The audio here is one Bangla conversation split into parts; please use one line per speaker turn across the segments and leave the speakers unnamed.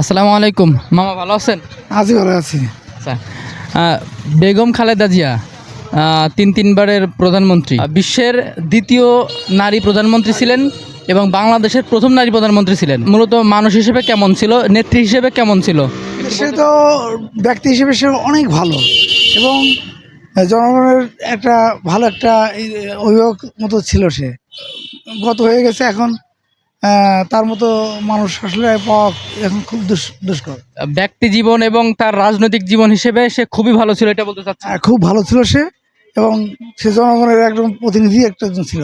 আসসালামু আলাইকুম মামা, ভালো আছেন?
আছি, ভালো আছি।
আচ্ছা, বেগম খালেদা জিয়া তিনবারের প্রধানমন্ত্রী, বিশ্বের দ্বিতীয় নারী প্রধানমন্ত্রী ছিলেন এবং বাংলাদেশের প্রথম নারী প্রধানমন্ত্রী ছিলেন। মূলত মানুষ হিসেবে কেমন ছিল, নেত্রী হিসেবে কেমন ছিল?
সে তো ব্যক্তি হিসেবে সে অনেক ভালো এবং জনগণের একটা ভালো একটা অভিভাবক মতো ছিল। সে গত হয়ে গেছে এখন, তার মতো মানুষ আসলে পাওয়া এখন খুব দুষ্কর।
ব্যক্তি জীবন এবং তার রাজনৈতিক জীবন হিসেবে সে খুবই ভালো ছিল, এটা বলতে চাচ্ছি।
খুব ভালো ছিল সে, এবং সে জনগণের একদম প্রতিনিধি একজন ছিল।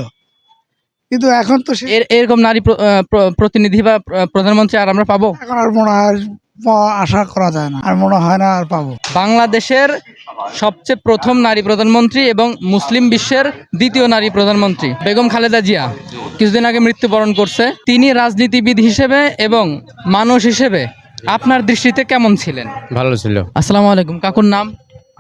কিন্তু এখন তো সে
এরকম নারী প্রতিনিধি বা প্রধানমন্ত্রী আর আমরা পাবো?
এখন আর মনে হয় পাওয়া আশা করা যায় না, আর মনে হয় না আর পাবো।
বাংলাদেশের সবচেয়ে প্রথম নারী প্রধানমন্ত্রী এবং মুসলিম বিশ্বের দ্বিতীয় নারী প্রধানমন্ত্রী বেগম খালেদা জিয়া কিছুদিন আগে মৃত্যুবরণ করছে। তিনি রাজনীতিবিদ হিসেবে এবং মানুষ হিসেবে আপনার দৃষ্টিতে কেমন ছিলেন?
ভালো ছিল।
আসসালামু আলাইকুম, কাকুর নাম?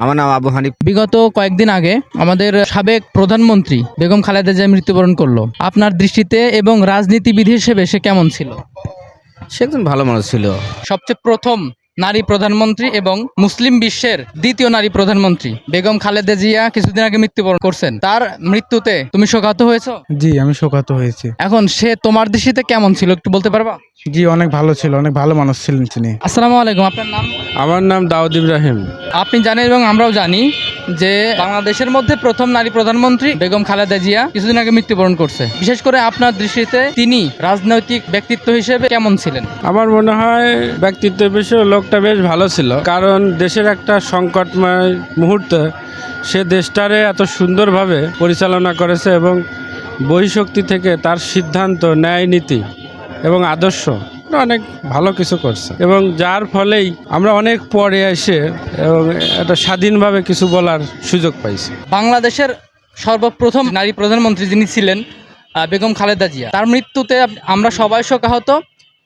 আমার নাম আবু হানিফ।
বিগত কয়েকদিন আগে আমাদের সাবেক প্রধানমন্ত্রী বেগম খালেদা জিয়া মৃত্যুবরণ করলো। আপনার দৃষ্টিতে এবং রাজনীতিবিদ হিসেবে সে কেমন ছিল?
সে একজন ভালো মানুষ ছিল।
সবচেয়ে প্রথম নারী প্রধানমন্ত্রী এবং মুসলিম বিশ্বের দ্বিতীয় নারী প্রধানমন্ত্রী বেগম খালেদা জিয়া কিছুদিন আগে মৃত্যুবরণ করছেন। তার মৃত্যুতে তুমি শোকাহত হয়েছো?
জি, আমি শোকাহত হয়েছি।
এখন সে তোমার দৃষ্টিতে কেমন ছিল একটু বলতে পারবা?
জি, অনেক ভালো ছিল, অনেক ভালো মানুষ ছিলেন তিনি।
আসসালামু আলাইকুম, আপনার নাম?
আমার নাম দাউদ ইব্রাহিম।
আপনি জানেন এবং আমরাও জানি যে বাংলাদেশের মধ্যে প্রথম নারী প্রধানমন্ত্রী বেগম খালেদা জিয়া কিছুদিন আগে মৃত্যুবরণ করছে। বিশেষ করে আপনার দৃষ্টিতে তিনি রাজনৈতিক ব্যক্তিত্ব হিসেবে কেমন ছিলেন?
আমার মনে হয় ব্যক্তিত্ব বিষয়ে লোকটা বেশ ভালো ছিল, কারণ দেশের একটা সংকটময় মুহূর্তে সে দেশটারে এত সুন্দরভাবে পরিচালনা করেছে এবং বহিঃশক্তি থেকে তার সিদ্ধান্ত, ন্যায় নীতি এবং আদর্শ অনেক ভালো কিছু করছে, এবং যার ফলেই আমরা অনেক পরে এসে এবং একটা স্বাধীনভাবে কিছু বলার সুযোগ পাইছি।
বাংলাদেশের সর্বপ্রথম নারী প্রধানমন্ত্রী যিনি ছিলেন বেগম খালেদা জিয়া, তার মৃত্যুতে আমরা সবাই শোকাহত।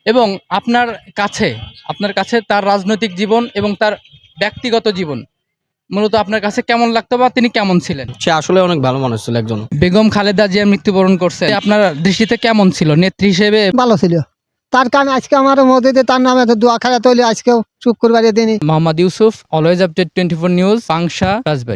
এবং আপনার কাছে তার রাজনৈতিক জীবন এবং তার ব্যক্তিগত জীবন মূলত আপনার কাছে কেমন লাগতো বা তিনি কেমন ছিলেন?
সে আসলে অনেক ভালো মানুষ ছিল একজন।
বেগম খালেদা জিয়া মৃত্যুবরণ করছে, আপনার দৃষ্টিতে কেমন ছিল নেত্রী হিসেবে?
ভালো ছিল। তার কারণে আজকে আমার মসজিদে তার নামে তো দোয়া খায়া তৈরি আজকেও শুক্রবারের দিনই।
Mohammad Yusuf, always update 24 news, Pangsha, রাজবাড়ী।